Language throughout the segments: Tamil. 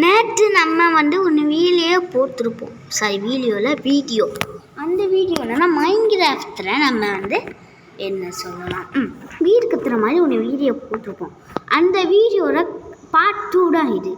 நேற்று நம்ம ஒன்று வீடியோ போட்டிருப்போம். வீடியோ. அந்த வீடியோ என்னன்னா மைன்கிராஃப்டில் நம்ம என்ன சொல்லலாம், வீடு கத்துற மாதிரி ஒன்று வீடியோ போட்டிருப்போம். அந்த வீடியோவில் பார்ட் 2 தான் இது.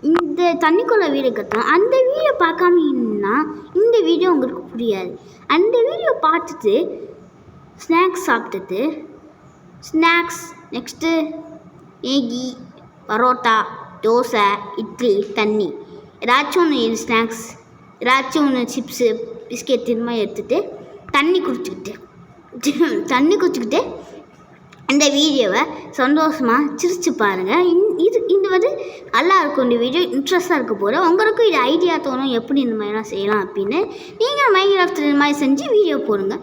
இந்த தண்ணிக்குள்ள வீடு கட்டலாம். அந்த வீடியோ பார்க்காமன்னா இந்த வீடியோ உங்களுக்கு புரியாது. அந்த வீடியோ பார்த்துட்டு ஸ்நாக்ஸ் சாப்பிட்டுட்டு நெக்ஸ்ட்டு மேகி, பரோட்டா, தோசை, இட்லி, தண்ணி, ஏதாச்சும் ஒன்று ஸ்நாக்ஸ், ஏதாச்சும் ஒன்று சிப்ஸு, பிஸ்கெட் இது மாதிரி எடுத்துகிட்டு தண்ணி குடிச்சிக்கிட்டு இந்த வீடியோவை சந்தோஷமாக சிரிச்சு பாருங்கள். இது நல்லா இருக்கும். இந்த வீடியோ இன்ட்ரெஸ்ட்டாக இருக்க போகிற உங்களுக்கும் இது ஐடியா தோணும் எப்படி இந்த மாதிரிலாம் செய்யலாம் அப்படின்னு. நீங்கள் மைன்கிராஃப்ட் இது மாதிரி செஞ்சு வீடியோ போடுங்க.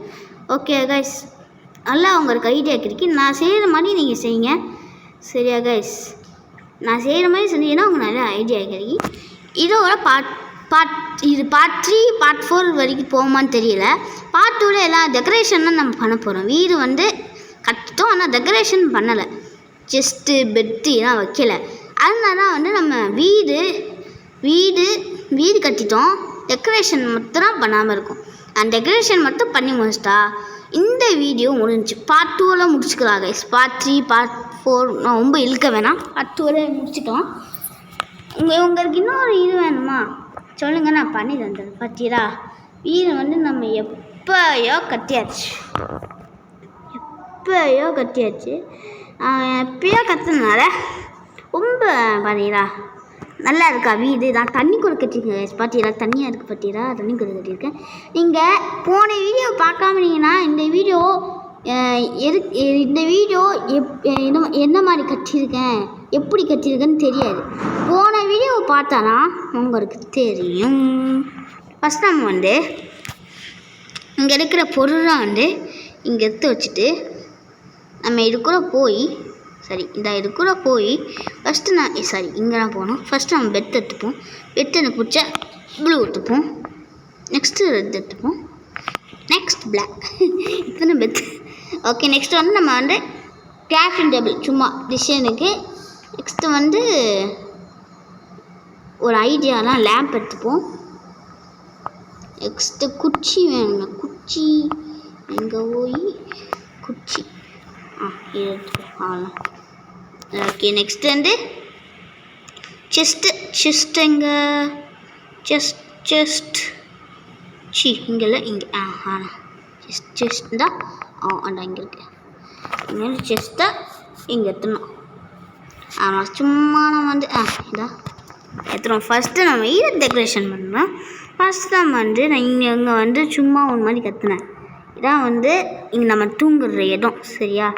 ஓகே கைஸ், நல்லா உங்களுக்கு ஐடியா கிடைக்கும். நான் செய்கிற மாதிரி நீங்கள் செய்யுங்க, சரியா கைஸ்? நான் செய்கிற மாதிரி செஞ்சீங்கன்னா உங்களுக்கு நல்ல ஐடியா கிடைக்கும். இதோட பார்ட் 3 பார்ட் 4 வரைக்கும் போகுமான்னு தெரியல. பார்ட் 2ல் எல்லாம் டெக்கரேஷன் தான் நம்ம பண்ண போகிறோம். வீடு கட்டிட்டோம், ஆனால் டெக்கரேஷன் பண்ணலை. செஸ்ட்டு பெட்டு எல்லாம் வைக்கலை. அதனால தான் நம்ம வீடு கட்டிட்டோம், டெக்கரேஷன் மட்டும் பண்ணாமல் இருக்கும். அந்த டெக்கரேஷன் மட்டும் பண்ணி முடிச்சிட்டா இந்த வீடியோ முடிஞ்சு. பார்ட் 2ல் முடிச்சுக்கலாம் கைஸ். பார்ட் 3 பார்ட் 4 நான் ரொம்ப இழுக்க வேணாம். பார்ட் 2ல் முடிச்சுக்கலாம். உங்களுக்கு இன்னொரு இது வேணுமா சொல்லுங்கள், நான் பண்ணி தந்தேன். பார்த்தீரா, வீடு நம்ம எப்போயோ கட்டியாச்சு. எப்போயோ கற்றுனால ரொம்ப பார்த்தீங்களா நல்லா இருக்கா வீடு. நான் தண்ணிக்குள்ள கட்டியிருக்கேன். பார்த்தீங்களா, தண்ணியாக இருக்குது. பார்த்தீங்களா, தண்ணிக்குள்ள கட்டியிருக்கேன். நீங்கள் போன வீடியோ பார்க்காமனீங்கன்னா இந்த வீடியோ என்ன மாதிரி கட்டியிருக்கேன், எப்படி கட்டியிருக்கேன்னு தெரியாது. போன வீடியோவை பார்த்தானா உங்களுக்கு தெரியும். ஃபஸ்ட் நம்ம இங்கே இருக்கிற பொருளாக இங்கே எடுத்து வச்சுட்டு நம்ம இதுக்குள்ள போய் ஃபஸ்ட்டு இங்கே தான் போகணும். ஃபஸ்ட்டு நம்ம பெட் எடுத்துப்போம். பெட் எனக்கு பிடிச்ச ப்ளூ எடுத்துப்போம். நெக்ஸ்ட்டு ரெட் எடுத்துப்போம். Next black. இத்தனை பெட். ஓகே, நெக்ஸ்ட் நம்ம கிராஃப்டிங் டேபிள் சும்மா டிசைனுக்கு. நெக்ஸ்ட்டு ஒரு ஐடியாலாம் லேம்ப் எடுத்துப்போம். நெக்ஸ்ட்டு குச்சி வேணுங்க. குச்சி எங்கே போய் குச்சி இது எடுத்துப்போம். ஓகே, நெக்ஸ்ட்டு செஸ்ட்டு எங்கே செஸ்ட் இங்கெல்ல இங்கே செஸ்ட் தான் அண்டா இங்கே இருக்கு. இங்கே செஸ்ட்டை இங்கே எடுத்துடணும். ஆமாம், சும்மா நம்ம இதா எடுத்துடும். ஃபஸ்ட்டு நம்ம இதை டெக்கரேஷன் பண்ணணும். ஃபஸ்ட் நம்ம நான் இங்கே சும்மா ஒரு மாதிரி கற்றுனேன். இதான் இங்கே நம்ம தூங்குற இடம், சரியா?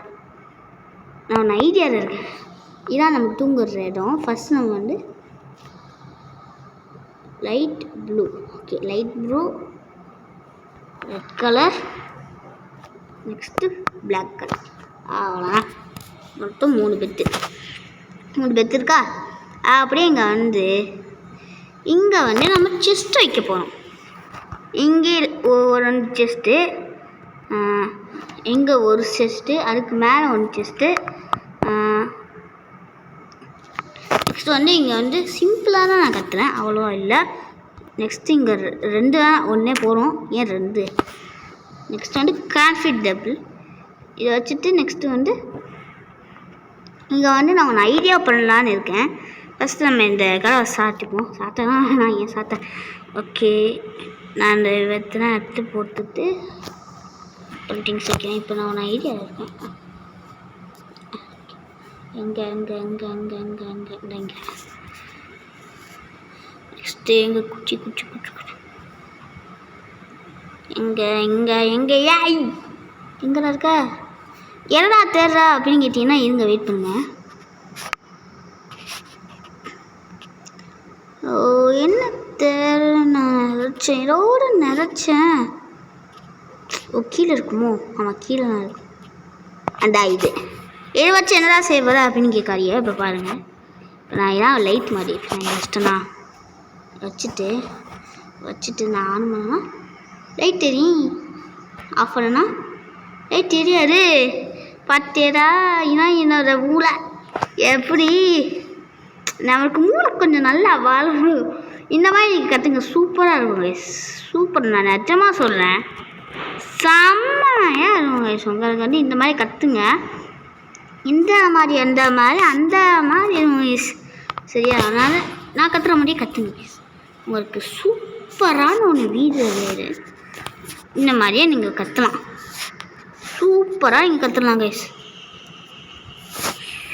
நான் ஒன்று ஐடியாவில் இருக்கேன். இதான் நம்ம தூங்குற இடம். ஃபஸ்ட் நம்ம light blue. Okay, light blue, red colour, next black colour. அவ்வளோதான். மொத்தம் 3 பெட்டு இருக்கா? அப்படியே இங்கே நம்ம செஸ்ட் வைக்க போகிறோம். இங்கே ஒரு 2 செஸ்ட்டு, இங்கே ஒரு செஸ்ட்டு, அதுக்கு மேலே 1 செஸ்ட்டு. நெக்ஸ்ட்டு இங்கே சிம்பிளாக தான் நான் கட்டுறேன், அவ்வளோவா இல்லை. நெக்ஸ்ட்டு இங்கே 2 தான், ஒன்றே போகிறோம். ஏன் 2? நெக்ஸ்ட்டு கிராஃப்டிங் டேபிள் இதை வச்சுட்டு நெக்ஸ்ட்டு இங்கே நான் ஒன்று ஐடியா பண்ணலான்னு இருக்கேன். ஃபஸ்ட்டு நம்ம இந்த கலவை சாப்பிட்டுப்போம். சாப்பிட்டேன்னா நான் ஏன் சாப்பிட்டேன். ஓகே, நான் இந்த வெத்தெல்லாம் எடுத்து போட்டுட்டு திங்ஸ் வைக்கிறேன். இப்போ நான் ஒன்று ஐடியாவில் இருக்கேன். எங்கே நெக்ஸ்ட்டு எங்கே குச்சி எங்கே யாய் எங்கடா இருக்கா? என்னடா தேடுறா அப்படின்னு கேட்டிங்கன்னா இருங்க, வெயிட் பண்ணுங்க. என்ன தேட நினச்சேன். கீழே இருக்குமோ? ஆமாம், கீழே தான் இருக்கும். இதை வச்சு என்னடா செய்வது அப்படின்னு கேட்காரியா? இப்போ பாருங்கள், இப்போ நான் ஏதாவது லைட் மாதிரி நான் வச்சிட்டேன்னா வச்சுட்டு நான் ஆன் பண்ணேன்னா லைட் தெரியும், ஆஃப் பண்ணேன்னா லைட் தெரியாது. பார்த்தேடா, இதான் என்னோட ஊழ எப்படி நமக்கு மூளை கொஞ்சம் நல்லா வளரும். இந்த மாதிரி நீங்கள் கற்றுங்க, சூப்பராக இருக்கும் கைஸ். சூப்பர், நான் நிஜமாக சொல்கிறேன், செம்மையாக இருக்கும் கைஸ். உங்களுக்கு வந்து இந்த மாதிரி கற்றுங்க, இந்த மாதிரி அந்த மாதிரி அந்த மாதிரி இருக்கும் கைஸ். சரியா? அதனால் நான் கற்றுற மாதிரியே கற்றுங்க கைஸ். உங்களுக்கு சூப்பரான ஒன்று வீடியோ வேறு, இந்த மாதிரியே நீங்கள் கற்றலாம். சூப்பராக நீங்கள் கற்றுலாம் கைஸ்.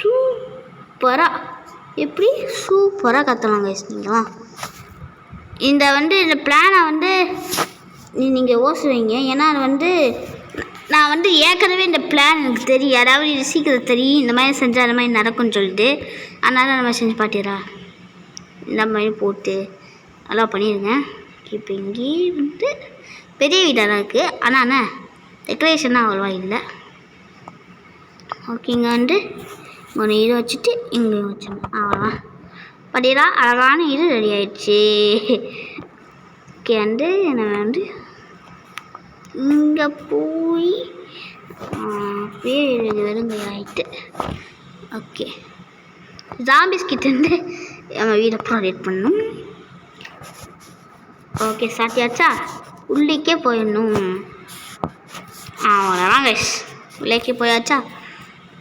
சூப்பராக எப்படி சூப்பராக கற்றலாம் கைஸ். நீங்களாம் இந்த பிளானை வந்து நீங்கள் யோசிவீங்க. ஏன்னா நான் ஏற்கனவே இந்த பிளான் எனக்கு தெரியும், அதாவது இது சீக்கிரம் தெரியும், இந்த மாதிரி செஞ்சால் அந்த மாதிரி நடக்கும்னு சொல்லிட்டு. அதனால் நம்ம செஞ்சு பார்த்திடா, இந்த மாதிரி போட்டு நல்லா பண்ணிடுங்க. இப்போ இங்கேயே பெரிய வீடாக தான் இருக்குது, ஆனால் டெக்கரேஷனாக அவ்வளோவா இல்லை. ஓகேங்க, ஒன்று இது வச்சுட்டு இங்கே வச்சிடணும், அவ்வளோதான். பார்த்தீங்களா, அழகான இது ரெடி ஆயிடுச்சு. ஓகே, நான் இங்கே போய் அப்படியே வெறுங்கை ஆகிட்டு. ஓகே, ஜாம்பிஸ் கிட்டேருந்து நம்ம வீடை ப்ரொடெக்ட் பண்ணணும். ஓகே, சாத்தியாச்சா? உள்ளிக்கே போயிடணும், அவ்வளோதான் கைஸ். உள்ளேக்கே போயாச்சா?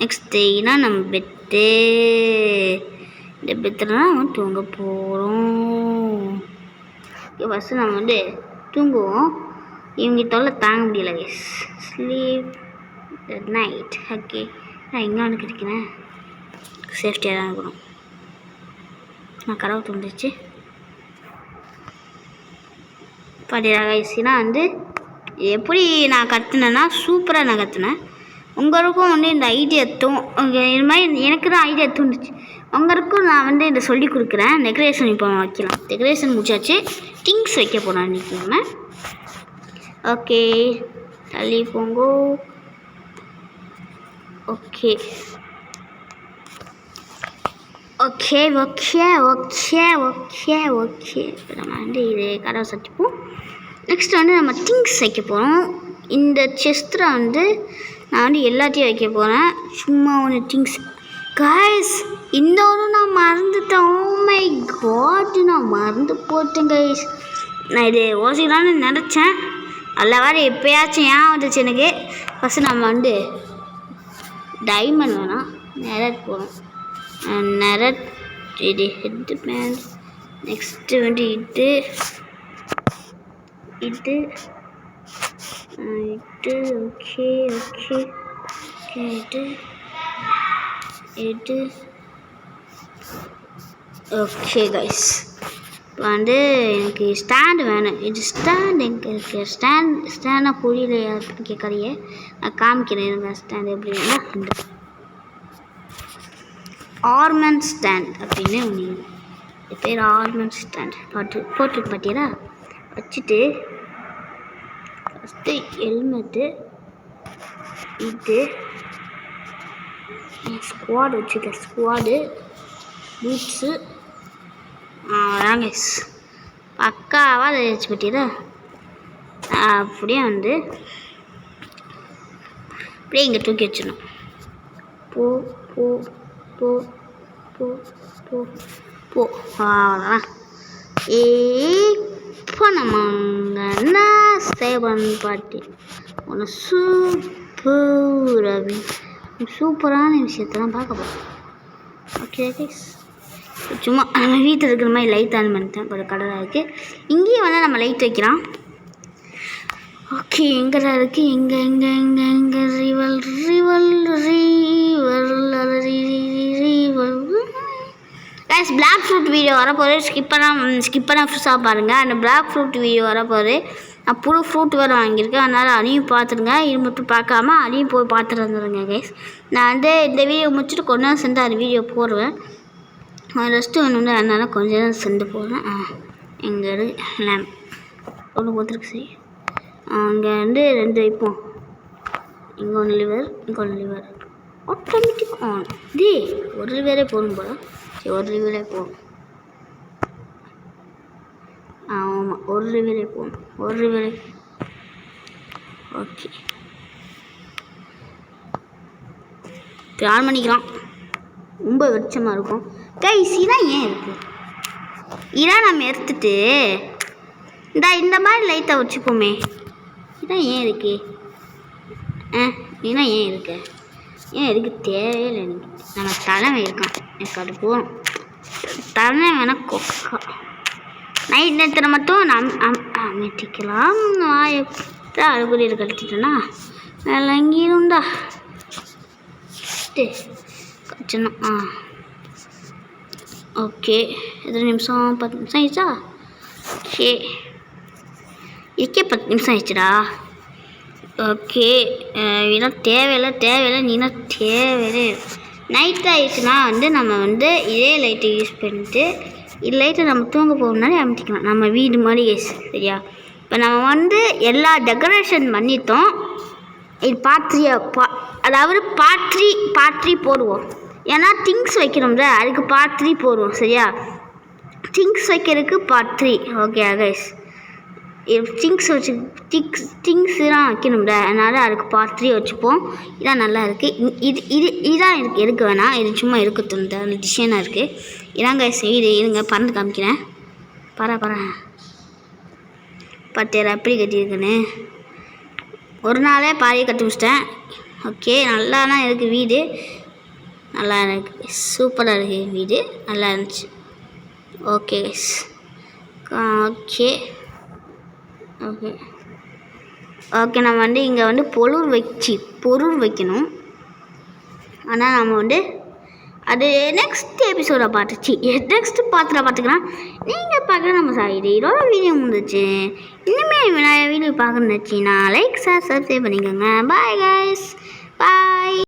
நெக்ஸ்ட் நம்ம பெட்டு. இந்த பெட்டில் தான் நம்ம தூங்க போகிறோம். ஃபஸ்ட்டு நம்ம தூங்குவோம். இவங்க தொல்லை தாங்க முடியல guys. Sleep at night. Okay, நான் எங்கே கிடைக்கிறேன், சேஃப்டியாக தான் இருக்கணும். நான் கதவு தோந்துச்சு. பார்த்தீங்களா கைஸ்னா எப்படி நான் கற்றுனேன்னா சூப்பராக நான் கற்றுனேன். உங்களுக்கும் இந்த ஐடியா இது மாதிரி எனக்கு தான் ஐடியா தோணுச்சு. உங்களுக்கும் நான் இதை சொல்லி கொடுக்குறேன். டெக்கரேஷன் இப்போ வைக்கலாம். டெக்கரேஷன் முடிச்சாச்சு, திங்ஸ் வைக்க போகிறோம் இன்றைக்கி நம்ம. ஓகே, தள்ளி போங்கோ. Okay okay okay okay okay okay இப்போ நம்ம இது கதவை சட்டிப்போம். நெக்ஸ்ட் நம்ம திங்ஸ் வைக்க போகிறோம். இந்த செஸ்ட்டில் நான் எல்லாத்தையும் வைக்க போகிறேன். சும்மா ஒன்று திங்ஸ் கைஸ். இந்த ஒன்று நான் மறந்துட்டேன். ஓ மை காட், நான் மறந்து போட்டேன் கைஸ். நான் இது ஓசிக்கலான்னு நினச்சேன், அல்ல வேறு எப்போயாச்சும் ஏன் வந்துச்சு எனக்கு. ஃபஸ்ட்டு நம்ம டைமண்ட் வேணாம், நெரட் போகணும். நெரட் இது ஹெட் பேண்ட். நெக்ஸ்ட்டு இது இது ஓகே ஓகே ஓகே இது ஓகே கைஸ். இப்போ எனக்கு ஸ்டாண்டு வேணும். இது ஸ்டாண்ட் எங்கே இருக்கு? ஸ்டாண்டாக புரியலையா கேட்குறியே, நான் காமிக்கிறேன். எனக்கு ஸ்டாண்ட் எப்படின்னா ஆர்மெண்ட் ஸ்டாண்ட் அப்படின்னு ஒன்று, இது பேர் ஆர்மெண்ட் ஸ்டாண்ட். போட்டு பார்த்தீங்களா? வச்சுட்டு ஃபஸ்ட்டு ஹெல்மெட்டு, இது ஸ்குவாடு வச்சுக்க, ஸ்குவாடு பூட்ஸு, அவ்வளோதாங்க பக்காவாக அதை வச்சு பார்த்தீங்களா? அப்படியே அப்படியே இங்கே தூக்கி வச்சிடணும். போ போ போ போ போ போ அவ்வளோதான். இப்போ நம்ம அங்கே சேவன் பாட்டி ஒன்று சூப்பரான விஷயத்தெல்லாம் பார்க்க போகிறோம். ஓகே கைஸ், சும்மா நம்ம வீட்டில் இருக்கிற மாதிரி லைட் ஆன் பண்ணிட்டேன். ஒரு கடலாக இருக்குது. இங்கேயும் நம்ம லைட் வைக்கலாம். ஓகே, எங்கடா இருக்குது? எங்கே எங்கே எங்கே எங்கே ரிவல் ரிவல் ரிவல் ரிவல் கைஸ். பிளாக் ஃப்ரூட் வீடியோ வரப்போது, ஸ்கிப் பண்ணால் ஃபுல்லாக பாருங்கள். அந்த பிளாக் ஃப்ரூட் வீடியோ வரப்போது. நான் புது ஃப்ரூட் வேறு வாங்கியிருக்கேன், அதனால் அதையும் பார்த்துருங்க. இது மட்டும் பார்க்காம அதையும் போய் பார்த்துட்டு வந்துடுங்க கைஸ். நான் இந்த வீடியோ முடிச்சுட்டு கொஞ்ச நேரம் சென்று அந்த வீடியோ போடுவேன். ரெஸ்ட்டு வேணும், அதனால் கொஞ்சம் நேரம் சென்று போடுவேன். இங்கே லேம்ப் ஒன்று கொடுத்துருக்கு. சரி, அங்கே 2 வைப்போம். இங்கே ஒன்று லிவர், இங்கே ஒன்று லிவர். Automatic on. ஒரு லிவரே போடும் போல. சரி, ஒரு லிவரே போகும். ஆமாம், ஒரு லிவரே போகணும். ஒரு லிவரே ஓகே. ஆன் பண்ணிக்கலாம். ரொம்ப வெளிச்சமாக இருக்கும். கைஸ் இதான் ஏன் இருக்குது இதான் நம்ம எடுத்துட்டு இந்த மாதிரி லைட்டாக வச்சுப்போமே. இதான் ஏன் இருக்கு இதான் ஏன் இருக்கு எதுக்கு தேவையில்லை எனக்கு. நம்ம தலைமை இருக்கான் எனக்கு அது போகணும். தலைமை வேணால் கொக்கா நைட் நேரத்தில் மட்டும் அமைட்டிக்கலாம். வாயை அழுகுறியில் கழிச்சிட்டேன்னா விளங்கிடும்டா கச்சணும். ஓகே எத்தனை நிமிஷம்? 10 நிமிஷம் ஆயிடுச்சா? ஓகே இருக்கே 10 நிமிஷம் ஆயிடுச்சுடா. ஓகே இதெல்லாம் தேவையில்லை நீனா தேவையில்லை. நைட் ஆயிடுச்சுன்னா நம்ம இதே லைட்டை யூஸ் பண்ணிட்டு லைட்டை நம்ம தூங்க போகணுன்னாலே அமைச்சிக்கலாம். நம்ம வீடு மாதிரி சரியா? இப்போ நம்ம எல்லா டெக்கரேஷன் பண்ணிட்டோம். இது அதாவது பார்ட் 3 போடுவோம். ஏன்னா திங்ஸ் வைக்கணும்ல, அதுக்கு பார்ட் 3 போடுவோம் சரியா? திங்ஸ் வைக்கிறதுக்கு பார்ட் 3. ஓகே கைஸ் திங்ஸ்லாம் வைக்கணும்ல, அதனால் அதுக்கு பார்ட் 3 வச்சுப்போம். இதான் நல்லா இருக்குது. இதான் இருக்குது எடுக்க வேணாம். இது சும்மா இருக்கட்டும். அந்த டிசைனாக இருக்குது. இதான் கைஸ் வீடு. இருங்க பறந்து காமிக்கிறேன். பார்த்தேன் எப்படி கட்டியிருக்குன்னு. ஒரு நாளே பாதியை கட்டி முடிச்சிட்டேன். ஓகே நல்லா தான் இருக்குது வீடு. நல்லா இருக்குது. சூப்பராக இருக்குது வீடு. நல்லா இருந்துச்சு. Okay guys okay okay okay நம்ம இங்கே பொருள் வைக்கணும். ஆனால் நம்ம அது நெக்ஸ்ட் எபிசோடை நெக்ஸ்ட் பார்த்துக்கலாம். நீங்கள் பார்க்குற நம்ம சாயிடு இதோட வீடியோ முடிஞ்சிச்சு. இனிமேல் நிறைய வீடியோ பார்க்கணுன்னு வச்சுன்னா லைக் சப்ஸ்கிரைப் பண்ணிக்கோங்க. Bye guys bye.